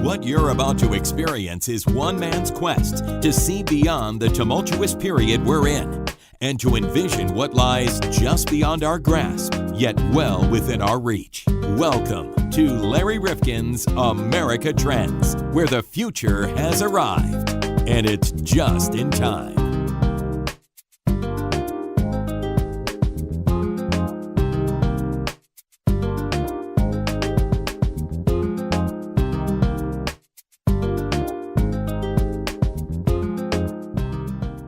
What you're about to experience is one man's quest to see beyond the tumultuous period we're in and to envision what lies just beyond our grasp, yet well within our reach. Welcome to Larry Rifkin's America Trends, where the future has arrived, and it's just in time.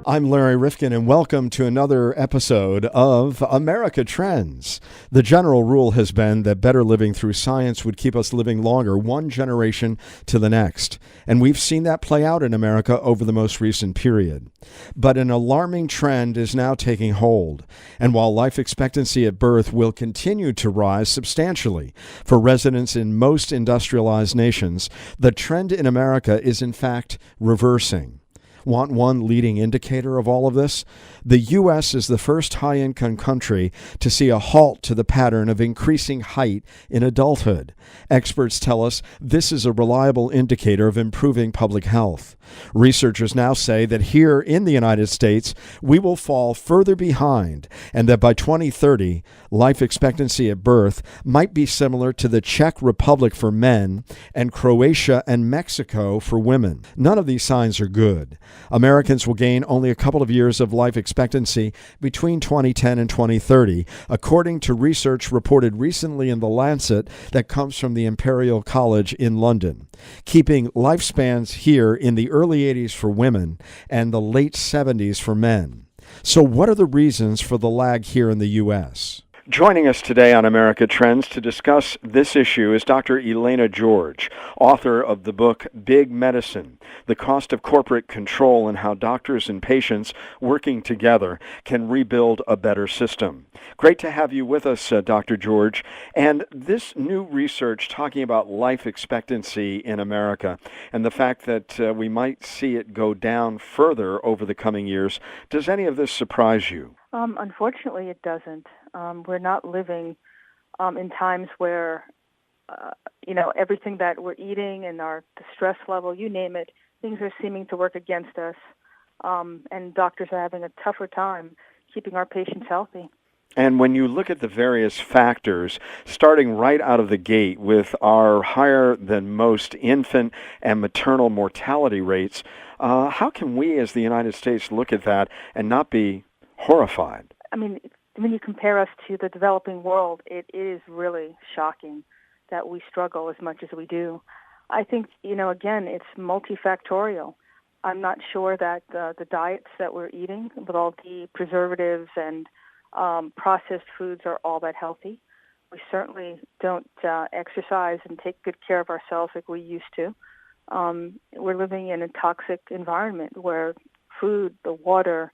I'm Larry Rifkin, and welcome to another episode of America Trends. The general rule has been that better living through science would keep us living longer, one generation to the next. And we've seen that play out in America over the most recent period. But an alarming trend is now taking hold. And while life expectancy at birth will continue to rise substantially for residents in most industrialized nations, the trend in America is in fact reversing. Want one leading indicator of all of this? The U.S. is the first high-income country to see a halt to the pattern of increasing height in adulthood. Experts tell us this is a reliable indicator of improving public health. Researchers now say that here in the United States, we will fall further behind, and that by 2030, life expectancy at birth might be similar to the Czech Republic for men and Croatia and Mexico for women. None of these signs are good. Americans will gain only a couple of years of life expectancy between 2010 and 2030, according to research reported recently in The Lancet that comes from the Imperial College in London, keeping lifespans here in the early 80s for women and the late 70s for men. So what are the reasons for the lag here in the U.S.? Joining us today on America Trends to discuss this issue is Dr. Elaina George, author of the book Big Medicine, The Cost of Corporate Control and How Doctors and Patients Working Together Can Rebuild a Better System. Great to have you with us, Dr. George. And this new research talking about life expectancy in America and the fact that we might see it go down further over the coming years, does any of this surprise you? Unfortunately, it doesn't. We're not living in times where, everything that we're eating and the stress level, you name it, things are seeming to work against us. And doctors are having a tougher time keeping our patients healthy. And when you look at the various factors, starting right out of the gate with our higher than most infant and maternal mortality rates, how can we as the United States look at that and not be horrified? I mean, when you compare us to the developing world, it is really shocking that we struggle as much as we do. I think, again, it's multifactorial. I'm not sure that the diets that we're eating with all the preservatives and processed foods are all that healthy. We certainly don't exercise and take good care of ourselves like we used to. We're living in a toxic environment where food, the water,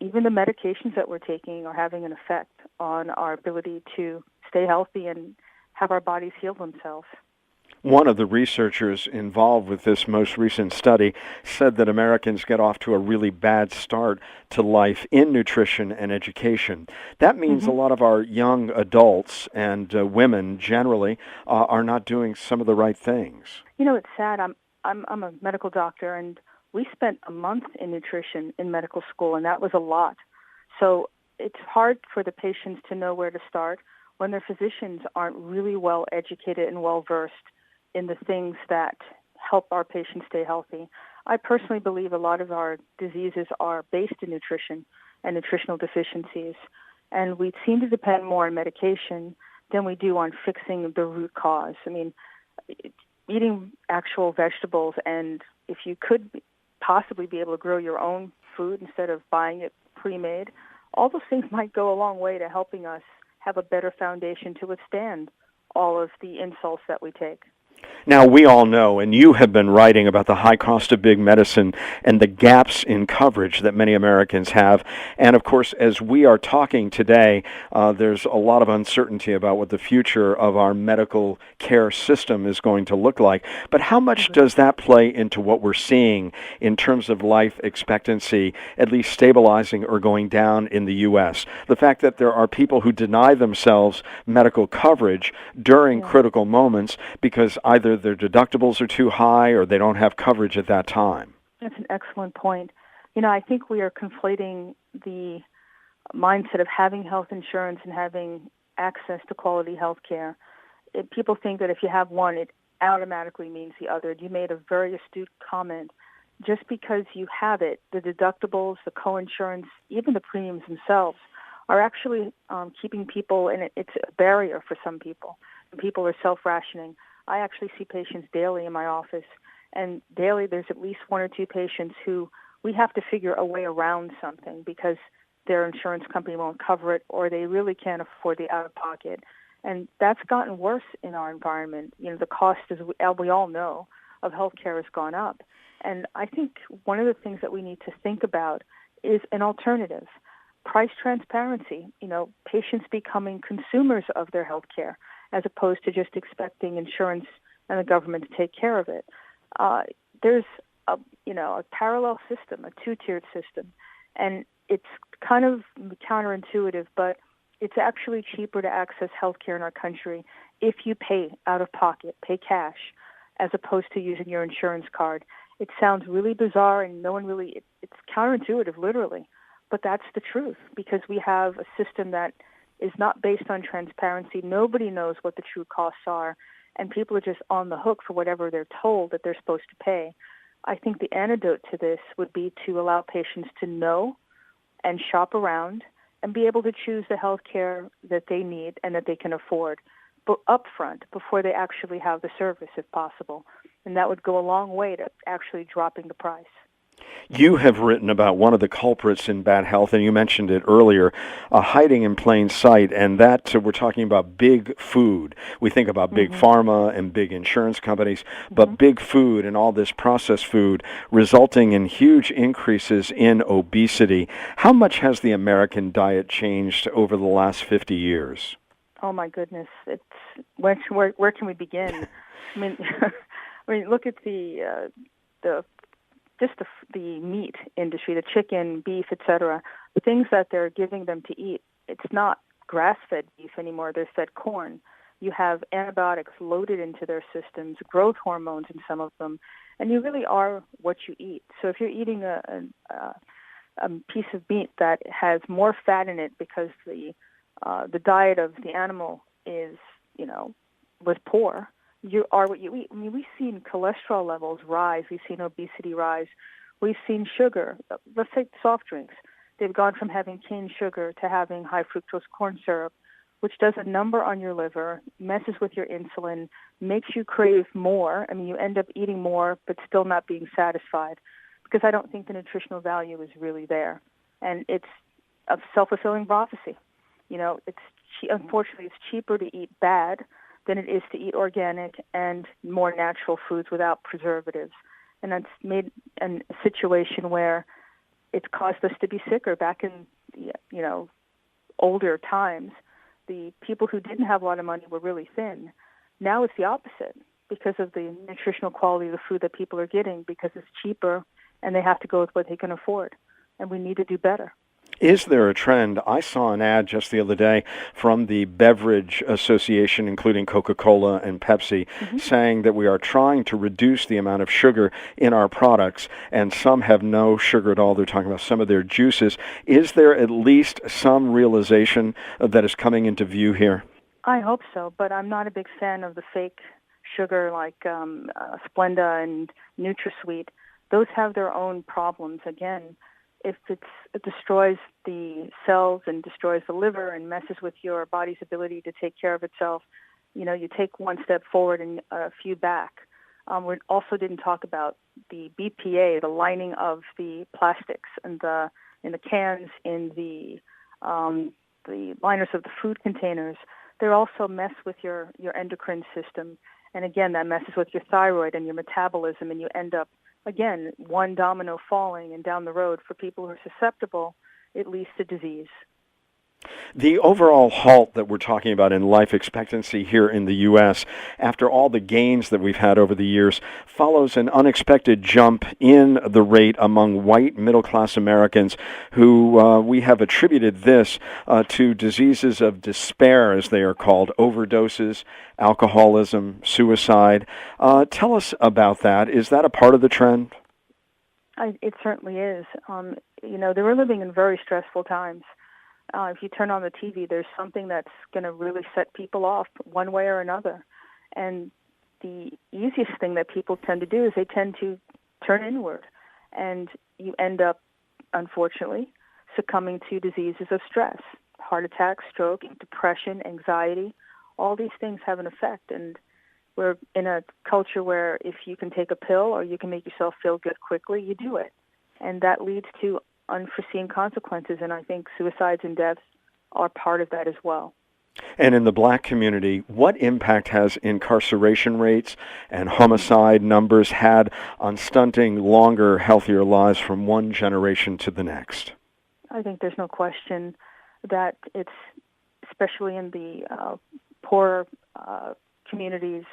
even the medications that we're taking are having an effect on our ability to stay healthy and have our bodies heal themselves. One of the researchers involved with this most recent study said that Americans get off to a really bad start to life in nutrition and education. That means a lot of our young adults and women generally are not doing some of the right things. It's sad. I'm a medical doctor, and we spent a month in nutrition in medical school, and that was a lot. So it's hard for the patients to know where to start when their physicians aren't really well educated and well versed in the things that help our patients stay healthy. I personally believe a lot of our diseases are based in nutrition and nutritional deficiencies, and we seem to depend more on medication than we do on fixing the root cause. I mean, eating actual vegetables, and if you could possibly be able to grow your own food instead of buying it pre-made, all those things might go a long way to helping us have a better foundation to withstand all of the insults that we take. Now, we all know, and you have been writing about the high cost of big medicine and the gaps in coverage that many Americans have. And, of course, as we are talking today, there's a lot of uncertainty about what the future of our medical care system is going to look like. But how much does that play into what we're seeing in terms of life expectancy, at least stabilizing or going down in the U.S.? The fact that there are people who deny themselves medical coverage during critical moments because either whether their deductibles are too high or they don't have coverage at that time? That's an excellent point. I think we are conflating the mindset of having health insurance and having access to quality health care. People think that if you have one, it automatically means the other. You made a very astute comment. Just because you have it, the deductibles, the coinsurance, even the premiums themselves are actually keeping people, and it's a barrier for some people. People are self-rationing. I actually see patients daily in my office, and daily there's at least one or two patients who we have to figure a way around something because their insurance company won't cover it or they really can't afford the out-of-pocket. And that's gotten worse in our environment. The cost, as we all know, of healthcare has gone up. And I think one of the things that we need to think about is an alternative. Price transparency, patients becoming consumers of their healthcare as opposed to just expecting insurance and the government to take care of it. There's a parallel system, a two-tiered system, and it's kind of counterintuitive, but it's actually cheaper to access healthcare in our country if you pay out of pocket, pay cash, as opposed to using your insurance card. It sounds really bizarre, and it's counterintuitive, literally, but that's the truth because we have a system that is not based on transparency. Nobody knows what the true costs are, and people are just on the hook for whatever they're told that they're supposed to pay. I think the antidote to this would be to allow patients to know and shop around and be able to choose the health care that they need and that they can afford, but upfront before they actually have the service, if possible. And that would go a long way to actually dropping the price. You have written about one of the culprits in bad health, and you mentioned it earlier, hiding in plain sight, and that we're talking about big food. We think about big pharma and big insurance companies, but big food and all this processed food resulting in huge increases in obesity. How much has the American diet changed over the last 50 years? Oh my goodness! Where can we begin? I mean, look at the meat industry, the chicken, beef, etc. The things that they're giving them to eat. It's not grass-fed beef anymore. They're fed corn. You have antibiotics loaded into their systems, growth hormones in some of them, and you really are what you eat. So if you're eating a piece of meat that has more fat in it because the diet of the animal was poor, you are what you eat. I mean, we've seen cholesterol levels rise. We've seen obesity rise. We've seen sugar. Let's take soft drinks. They've gone from having cane sugar to having high fructose corn syrup, which does a number on your liver, messes with your insulin, makes you crave more. I mean, you end up eating more but still not being satisfied because I don't think the nutritional value is really there. And it's a self-fulfilling prophecy. Unfortunately, it's cheaper to eat bad than it is to eat organic and more natural foods without preservatives. And that's made a situation where it's caused us to be sicker. Back in, older times, the people who didn't have a lot of money were really thin. Now it's the opposite because of the nutritional quality of the food that people are getting because it's cheaper and they have to go with what they can afford. And we need to do better. Is there a trend? I saw an ad just the other day from the Beverage Association, including Coca-Cola and Pepsi, saying that we are trying to reduce the amount of sugar in our products, and some have no sugar at all. They're talking about some of their juices. Is there at least some realization that is coming into view here? I hope so, but I'm not a big fan of the fake sugar like Splenda and NutraSweet. Those have their own problems. Again, if it destroys the cells and destroys the liver and messes with your body's ability to take care of itself, you take one step forward and a few back. We also didn't talk about the BPA, the lining of the plastics and in the cans, in the liners of the food containers. They also mess with your endocrine system. And again, that messes with your thyroid and your metabolism, and you end up, again, one domino falling, and down the road, for people who are susceptible, it leads to disease. The overall halt that we're talking about in life expectancy here in the U.S., after all the gains that we've had over the years, follows an unexpected jump in the rate among white middle-class Americans who we have attributed this to diseases of despair, as they are called, overdoses, alcoholism, suicide. Tell us about that. Is that a part of the trend? It certainly is. They were living in very stressful times. If you turn on the TV, there's something that's going to really set people off one way or another. And the easiest thing that people tend to do is they tend to turn inward. And you end up, unfortunately, succumbing to diseases of stress, heart attack, stroke, depression, anxiety. All these things have an effect. And we're in a culture where if you can take a pill or you can make yourself feel good quickly, you do it. And that leads to unforeseen consequences, and I think suicides and deaths are part of that as well. And in the black community, what impact has incarceration rates and homicide numbers had on stunting longer, healthier lives from one generation to the next? I think there's no question that it's, especially in the poorer communities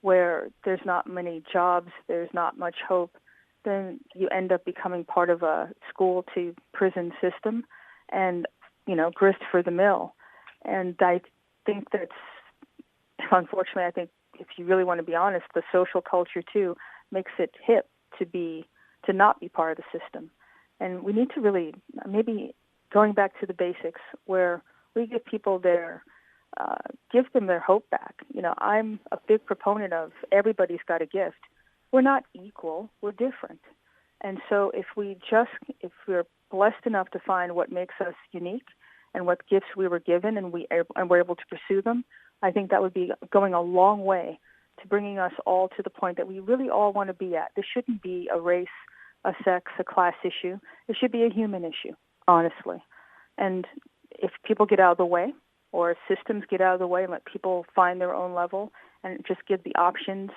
where there's not many jobs, there's not much hope, then you end up becoming part of a school to prison system and, grist for the mill. And I think that's, unfortunately, I think if you really want to be honest, the social culture too makes it hip to not be part of the system. And we need to really, maybe going back to the basics where we give people give them their hope back. I'm a big proponent of everybody's got a gift. We're not equal, we're different. And so if we're blessed enough to find what makes us unique and what gifts we were given and we're able to pursue them, I think that would be going a long way to bringing us all to the point that we really all want to be at. This shouldn't be a race, a sex, a class issue. It should be a human issue, honestly. And if people get out of the way, or systems get out of the way and let people find their own level and just give the options,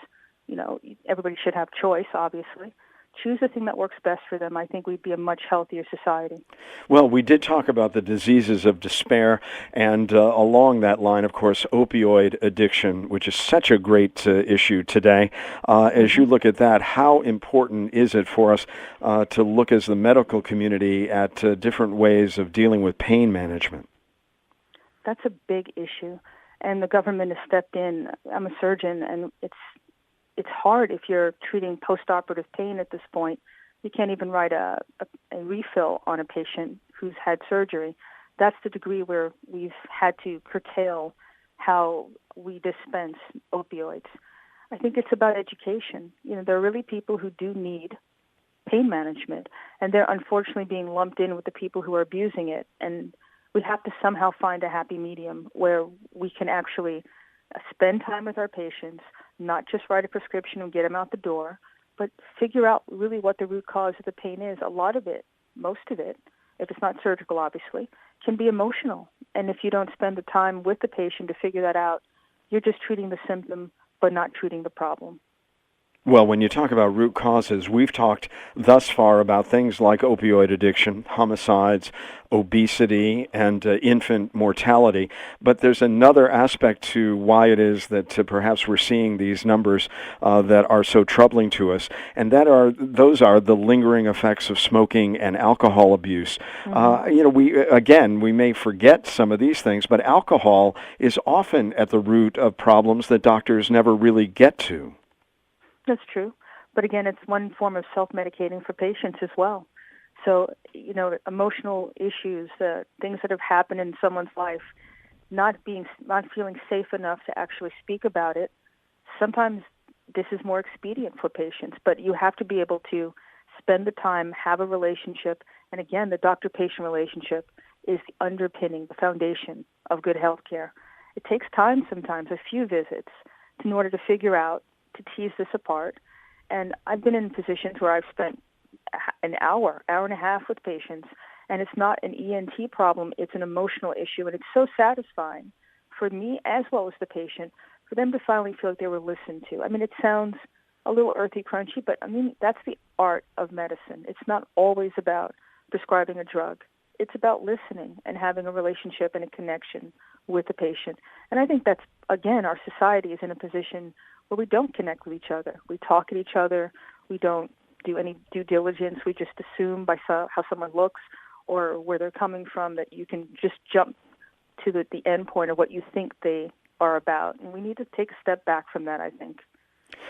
everybody should have choice, obviously. Choose the thing that works best for them. I think we'd be a much healthier society. Well, we did talk about the diseases of despair, and along that line, of course, opioid addiction, which is such a great issue today. As you look at that, how important is it for us to look as the medical community at different ways of dealing with pain management? That's a big issue, and the government has stepped in. I'm a surgeon, and it's hard if you're treating post-operative pain at this point. You can't even write a refill on a patient who's had surgery. That's the degree where we've had to curtail how we dispense opioids. I think it's about education. There are really people who do need pain management, and they're unfortunately being lumped in with the people who are abusing it. And we have to somehow find a happy medium where we can actually spend time with our patients, not just write a prescription and get them out the door, but figure out really what the root cause of the pain is. A lot of it, most of it, if it's not surgical, obviously, can be emotional. And if you don't spend the time with the patient to figure that out, you're just treating the symptom but not treating the problem. Well, when you talk about root causes, we've talked thus far about things like opioid addiction, homicides, obesity, and infant mortality. But there's another aspect to why it is that perhaps we're seeing these numbers that are so troubling to us, and those are the lingering effects of smoking and alcohol abuse. Mm-hmm. We may forget some of these things, but alcohol is often at the root of problems that doctors never really get to. That's true. But again, it's one form of self-medicating for patients as well. So, emotional issues, things that have happened in someone's life, not feeling safe enough to actually speak about it, sometimes this is more expedient for patients. But you have to be able to spend the time, have a relationship. And again, the doctor-patient relationship is the underpinning, the foundation of good health care. It takes time sometimes, a few visits, in order to figure out, to tease this apart. And I've been in positions where I've spent an hour and a half with patients, and it's not an ENT problem, it's an emotional issue. And it's so satisfying for me as well as the patient, for them to finally feel like they were listened to. I mean, it sounds a little earthy, crunchy, but that's the art of medicine. It's not always about prescribing a drug. it's about listening and having a relationship and a connection with the patient. And I think that's, again, our society is in a position where we don't connect with each other. We talk at each other. We don't do any due diligence. We just assume by how someone looks or where they're coming from that you can just jump to the end point of what you think they are about. And we need to take a step back from that, I think.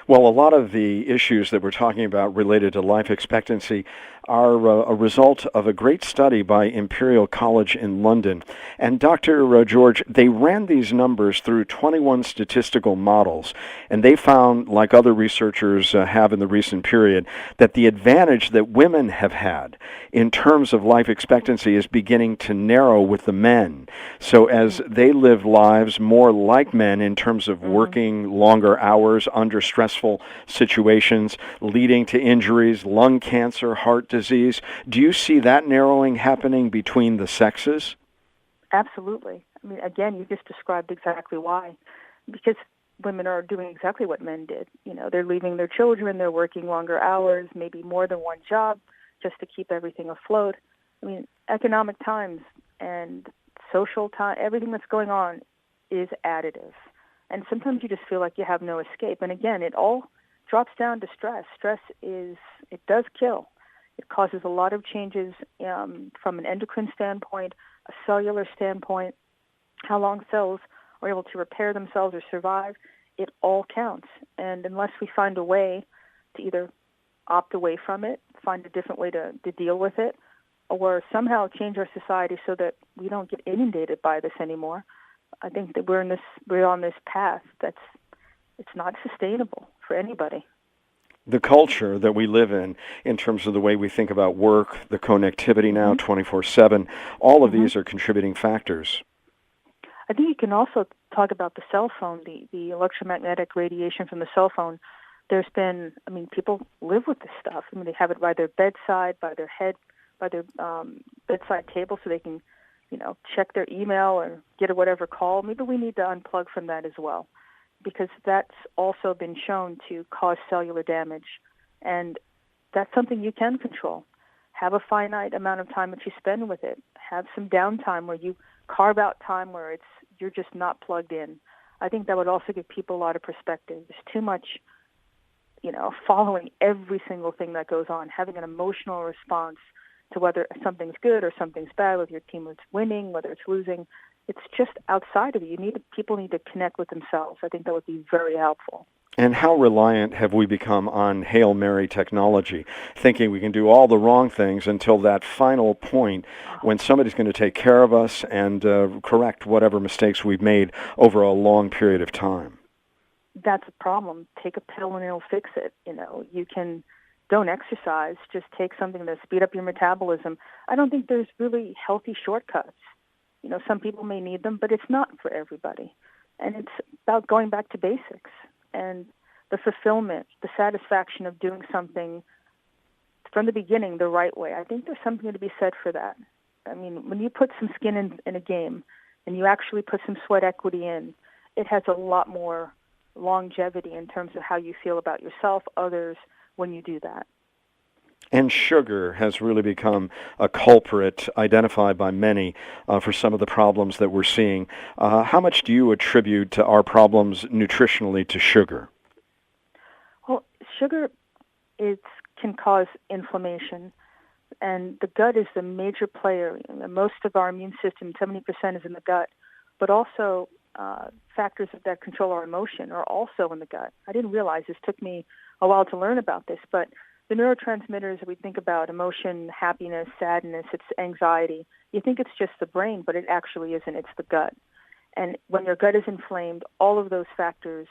Well, a lot of the issues that we're talking about related to life expectancy are a result of a great study by Imperial College in London. And Dr. George, they ran these numbers through 21 statistical models, and they found, like other researchers have in the recent period, that the advantage that women have had in terms of life expectancy is beginning to narrow with the men. So as they live lives more like men in terms of working longer hours under stressful situations, leading to injuries, lung cancer, heart disease. Do you see that narrowing happening between the sexes? Absolutely. I mean, again, you just described exactly why. Because women are doing exactly what men did. You know, they're leaving their children, they're working longer hours, maybe more than one job, just to keep everything afloat. I mean, economic times and social time, everything that's going on is additive. And sometimes you just feel like you have no escape. And again, it all drops down to stress. Stress it does kill. It causes a lot of changes from an endocrine standpoint, a cellular standpoint, how long cells are able to repair themselves or survive. It all counts. And unless we find a way to either opt away from it, find a different way to deal with it, or somehow change our society so that we don't get inundated by this anymore, I think that we're on this path it's not sustainable for anybody. The culture that we live in terms of the way we think about work, the connectivity now 24/7, all of these are contributing factors. I think you can also talk about the cell phone, the electromagnetic radiation from the cell phone. There's been, I mean, people live with this stuff. I mean, they have it by their bedside, by their head, by their bedside table so they can, check their email or get a whatever call. Maybe we need to unplug from that as well, because that's also been shown to cause cellular damage. And that's something you can control. Have a finite amount of time that you spend with it. Have some downtime where you carve out time where you're just not plugged in. I think that would also give people a lot of perspective. There's too much, following every single thing that goes on, having an emotional response to whether something's good or something's bad, whether your team is winning, whether it's losing. It's just outside of you. People need to connect with themselves. I think that would be very helpful. And how reliant have we become on Hail Mary technology, thinking we can do all the wrong things until that final point when somebody's going to take care of us and correct whatever mistakes we've made over a long period of time? That's a problem. Take a pill and it'll fix it. Don't exercise. Just take something to speed up your metabolism. I don't think there's really healthy shortcuts. Some people may need them, but it's not for everybody. And it's about going back to basics and the fulfillment, the satisfaction of doing something from the beginning the right way. I think there's something to be said for that. I mean, when you put some skin in a game and you actually put some sweat equity in, it has a lot more longevity in terms of how you feel about yourself, others, when you do that. And sugar has really become a culprit identified by many for some of the problems that we're seeing. How much do you attribute to our problems nutritionally to sugar? Well, sugar can cause inflammation, and the gut is the major player. Most of our immune system, 70%, is in the gut, but also factors that control our emotion are also in the gut. I didn't realize this. Took me a while to learn about this, but the neurotransmitters that we think about, emotion, happiness, sadness, it's anxiety, you think it's just the brain, but it actually isn't. It's the gut. And when your gut is inflamed, all of those factors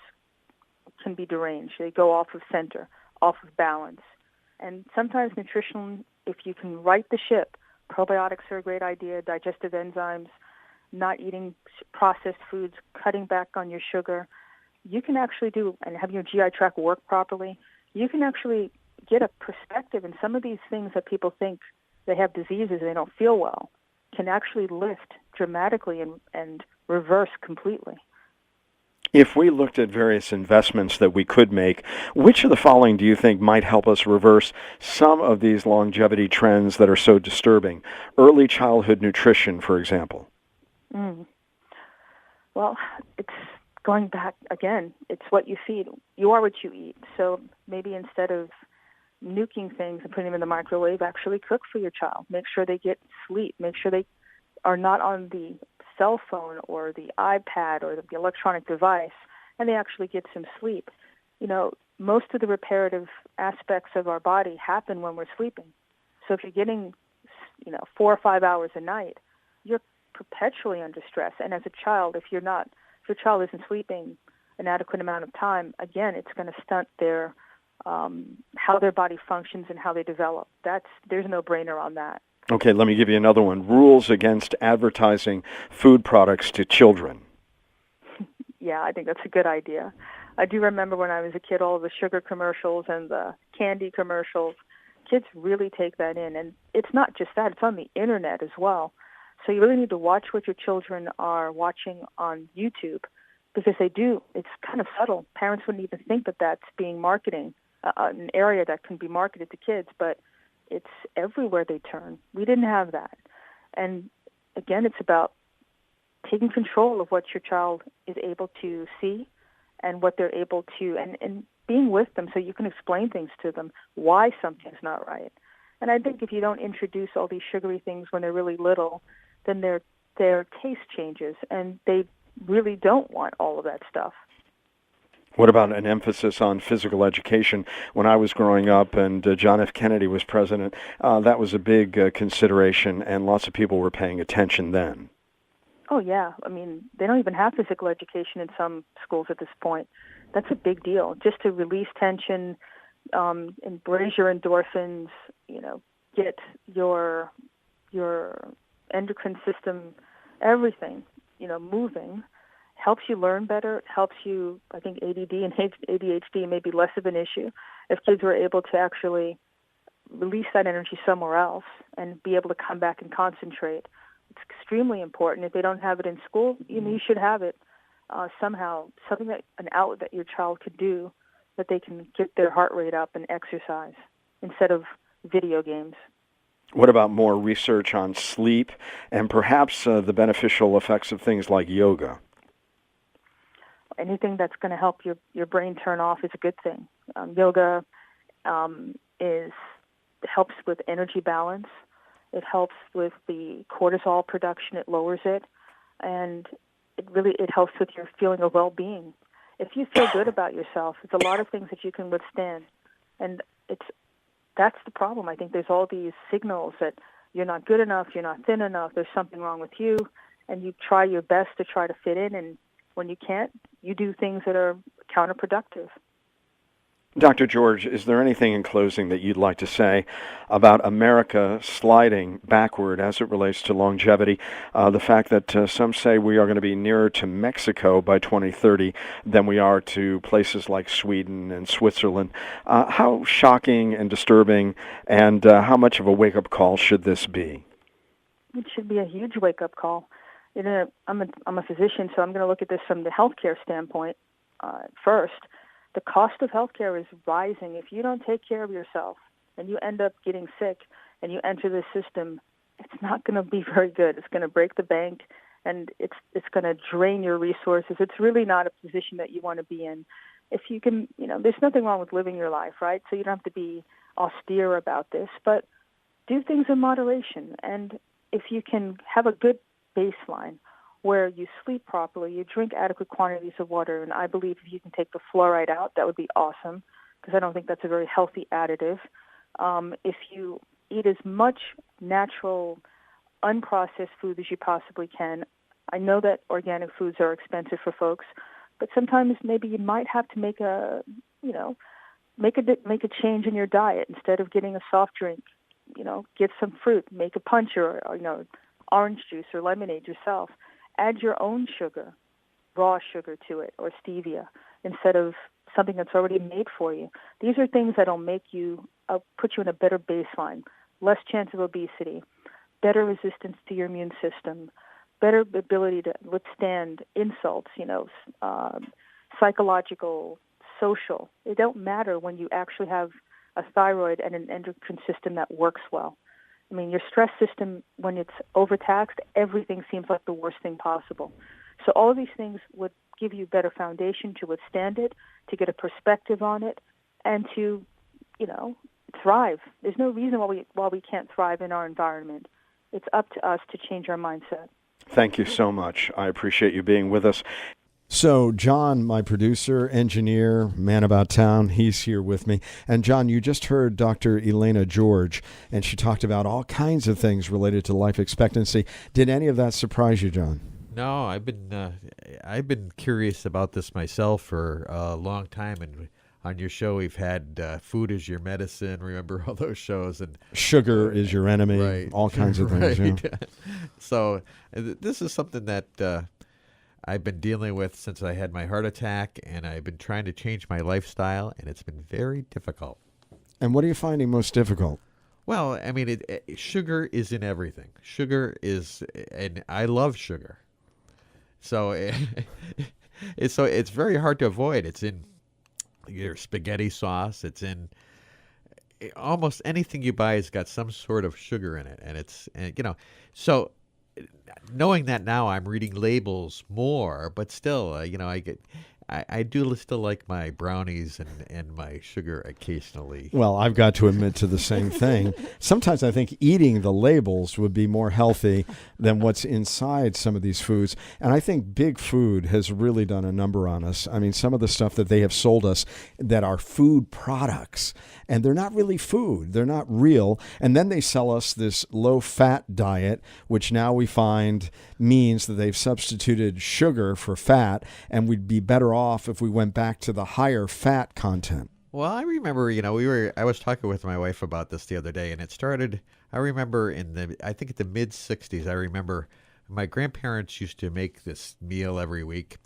can be deranged. They go off of center, off of balance. And sometimes nutrition, if you can right the ship, probiotics are a great idea, digestive enzymes, not eating processed foods, cutting back on your sugar. You can actually and have your GI tract work properly. You can actually get a perspective, and some of these things that people think they have diseases, they don't feel well, can actually lift dramatically and reverse completely. If we looked at various investments that we could make, which of the following do you think might help us reverse some of these longevity trends that are so disturbing? Early childhood nutrition, for example. Mm. Well, it's going back again. It's what you feed. You are what you eat. So maybe instead of nuking things and putting them in the microwave, actually cook for your child. Make sure they get sleep. Make sure they are not on the cell phone or the iPad or the electronic device, and they actually get some sleep. You know, most of the reparative aspects of our body happen when we're sleeping. So if you're getting, 4 or 5 hours a night, you're perpetually under stress. And as a child, if your child isn't sleeping an adequate amount of time, again, it's going to stunt their how their body functions and how they develop. There's no brainer on that. Okay, let me give you another one. Rules against advertising food products to children. Yeah, I think that's a good idea. I do remember when I was a kid, all of the sugar commercials and the candy commercials. Kids really take that in. And it's not just that, it's on the internet as well. So you really need to watch what your children are watching on YouTube, because it's kind of subtle. Parents wouldn't even think that that's being marketing, an area that can be marketed to kids, but it's everywhere they turn. We didn't have that. And again, it's about taking control of what your child is able to see and what they're able to, and being with them so you can explain things to them, why something's not right. And I think if you don't introduce all these sugary things when they're really little, then their taste changes, and they really don't want all of that stuff. What about an emphasis on physical education? When I was growing up and John F. Kennedy was president, that was a big consideration, and lots of people were paying attention then. Oh, yeah. I mean, they don't even have physical education in some schools at this point. That's a big deal. Just to release tension, embrace your endorphins, get your endocrine system, everything, moving, helps you learn better, helps you, I think ADD and ADHD may be less of an issue if kids were able to actually release that energy somewhere else and be able to come back and concentrate. It's extremely important. If they don't have it in school, you should have it somehow, an outlet that your child could do, that they can get their heart rate up and exercise instead of video games. What about more research on sleep and perhaps the beneficial effects of things like yoga? Anything that's going to help your brain turn off is a good thing. Yoga helps with energy balance. It helps with the cortisol production. It lowers it, and it helps with your feeling of well-being. If you feel good about yourself, there's a lot of things that you can withstand, and that's the problem. I think there's all these signals that you're not good enough, you're not thin enough, there's something wrong with you, and you try your best to try to fit in, and when you can't, you do things that are counterproductive. Dr. George, is there anything in closing that you'd like to say about America sliding backward as it relates to longevity? The fact that some say we are going to be nearer to Mexico by 2030 than we are to places like Sweden and Switzerland. How shocking and disturbing, and how much of a wake-up call should this be? It should be a huge wake-up call. I'm a physician, so I'm going to look at this from the healthcare standpoint first. The cost of healthcare is rising. If you don't take care of yourself and you end up getting sick and you enter the system, it's not going to be very good. It's going to break the bank, and it's going to drain your resources. It's really not a position that you want to be in. If you can, there's nothing wrong with living your life, right? So you don't have to be austere about this, but do things in moderation. And if you can have a good baseline where you sleep properly, you drink adequate quantities of water, and I believe if you can take the fluoride out, that would be awesome, because I don't think that's a very healthy additive. If you eat as much natural, unprocessed food as you possibly can, I know that organic foods are expensive for folks, but sometimes maybe you might have to make a change in your diet. Instead of getting a soft drink, get some fruit, make a punch or orange juice or lemonade yourself. Add your own sugar, raw sugar to it, or stevia, instead of something that's already made for you. These are things that will make you, put you in a better baseline, less chance of obesity, better resistance to your immune system, better ability to withstand insults, psychological, social. It don't matter when you actually have a thyroid and an endocrine system that works well. I mean, your stress system, when it's overtaxed, everything seems like the worst thing possible. So all of these things would give you better foundation to withstand it, to get a perspective on it, and to, thrive. There's no reason why we can't thrive in our environment. It's up to us to change our mindset. Thank you so much. I appreciate you being with us. So John, my producer, engineer, man about town, he's here with me. And John, you just heard Dr. Elaina George, and she talked about all kinds of things related to life expectancy. Did any of that surprise you, John? No, I've been curious about this myself for a long time, and on your show we've had Food is Your Medicine. Remember all those shows? And Sugar is Your Enemy. Right. All kinds of things. Right. Yeah. So this is something that I've been dealing with since I had my heart attack, and I've been trying to change my lifestyle, and it's been very difficult. And what are you finding most difficult? Well, I mean, sugar is in everything. Sugar is, and I love sugar. So, it's very hard to avoid. It's in your spaghetti sauce. It's in almost anything you buy has got some sort of sugar in it, so knowing that now, I'm reading labels more, but still, I do still like my brownies and my sugar occasionally. Well, I've got to admit to the same thing. Sometimes I think eating the labels would be more healthy than what's inside some of these foods. And I think Big Food has really done a number on us. I mean, some of the stuff that they have sold us that are food products, and they're not really food. They're not real. And then they sell us this low-fat diet, which now we find means that they've substituted sugar for fat, and we'd be better off if we went back to the higher fat content. Well, I remember, I was talking with my wife about this the other day, and it started, I remember I think at the mid-'60s, I remember my grandparents used to make this meal every week.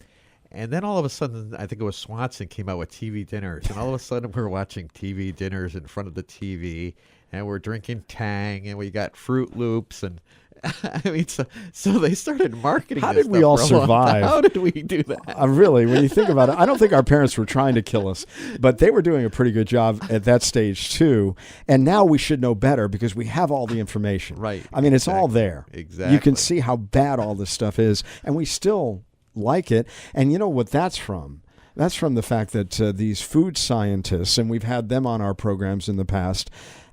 And then all of a sudden, I think it was Swanson came out with TV dinners. And all of a sudden, we're watching TV dinners in front of the TV, and we're drinking Tang, and we got Fruit Loops, and I mean, so they started marketing. How this did we stuff all for a long time. survive? How did we do that? Really, when you think about it, I don't think our parents were trying to kill us, but they were doing a pretty good job at that stage too. And now we should know better because we have all the information. Right. I mean, it's all there. Exactly. You can see how bad all this stuff is, and we still like it. And you know what that's from? That's from the fact that these food scientists, and we've had them on our programs in the past,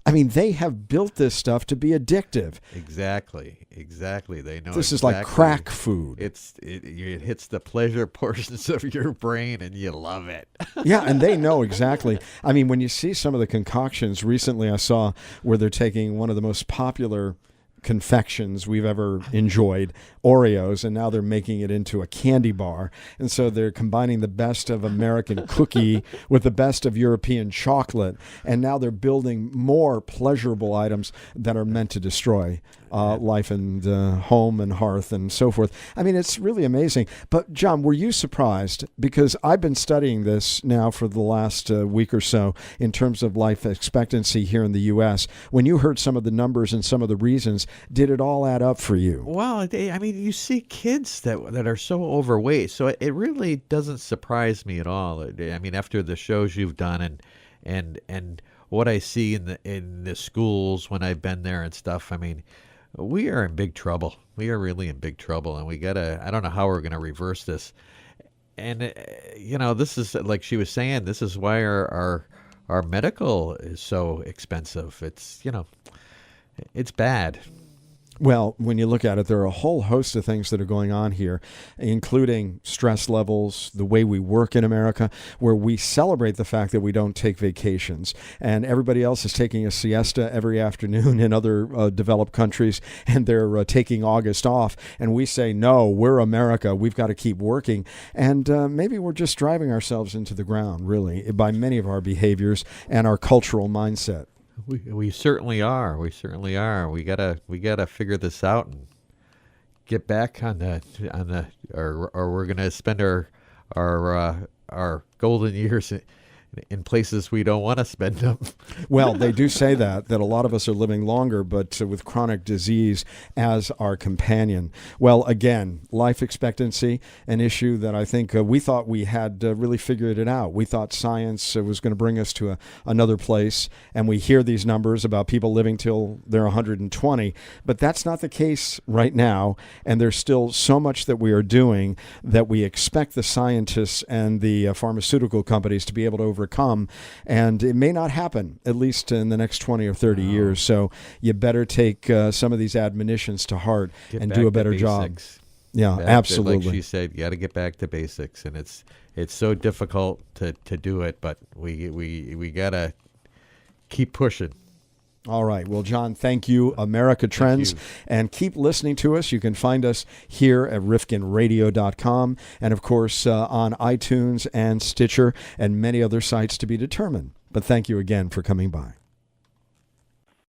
I mean, they have built this stuff to be addictive. Exactly. They know this is like crack food. It hits the pleasure portions of your brain, and you love it. Yeah, and they know exactly. I mean, when you see some of the concoctions, recently I saw where they're taking one of the most popular confections we've ever enjoyed, Oreos, and now they're making it into a candy bar. And so they're combining the best of American cookie with the best of European chocolate. And now they're building more pleasurable items that are meant to destroy life and home and hearth and so forth. I mean, it's really amazing. But John, were you surprised? Because I've been studying this now for the last week or so in terms of life expectancy here in the U.S. When you heard some of the numbers and some of the reasons, did it all add up for you? Well, I mean, you see kids that are so overweight, so it really doesn't surprise me at all. I mean, after the shows you've done and what I see in the schools when I've been there and stuff, I mean, we are in big trouble. We are really in big trouble, and I don't know how we're going to reverse this. And, this is, like she was saying, this is why our medical is so expensive. It's, it's bad. Well, when you look at it, there are a whole host of things that are going on here, including stress levels, the way we work in America, where we celebrate the fact that we don't take vacations. And everybody else is taking a siesta every afternoon in other developed countries, and they're taking August off. And we say, no, we're America. We've got to keep working. And maybe we're just driving ourselves into the ground, really, by many of our behaviors and our cultural mindset. We certainly are. We certainly are. We gotta figure this out and get back on the or we're gonna spend our golden years in places we don't want to spend them. Well, they do say that a lot of us are living longer, but with chronic disease as our companion. Well, again, life expectancy, an issue that I think we thought we had really figured it out. We thought science was going to bring us to another place, and we hear these numbers about people living till they're 120, but that's not the case right now, and there's still so much that we are doing that we expect the scientists and the pharmaceutical companies to be able to overcome, and it may not happen, at least in the next 20 or 30 years. So you better take some of these admonitions to heart and do a better job. Yeah, absolutely. Like she said, you got to get back to basics, and it's so difficult to do it, but we got to keep pushing. All right. Well, John, thank you. America Trends. And keep listening to us. You can find us here at rifkinradio.com and, of course, on iTunes and Stitcher and many other sites to be determined. But thank you again for coming by.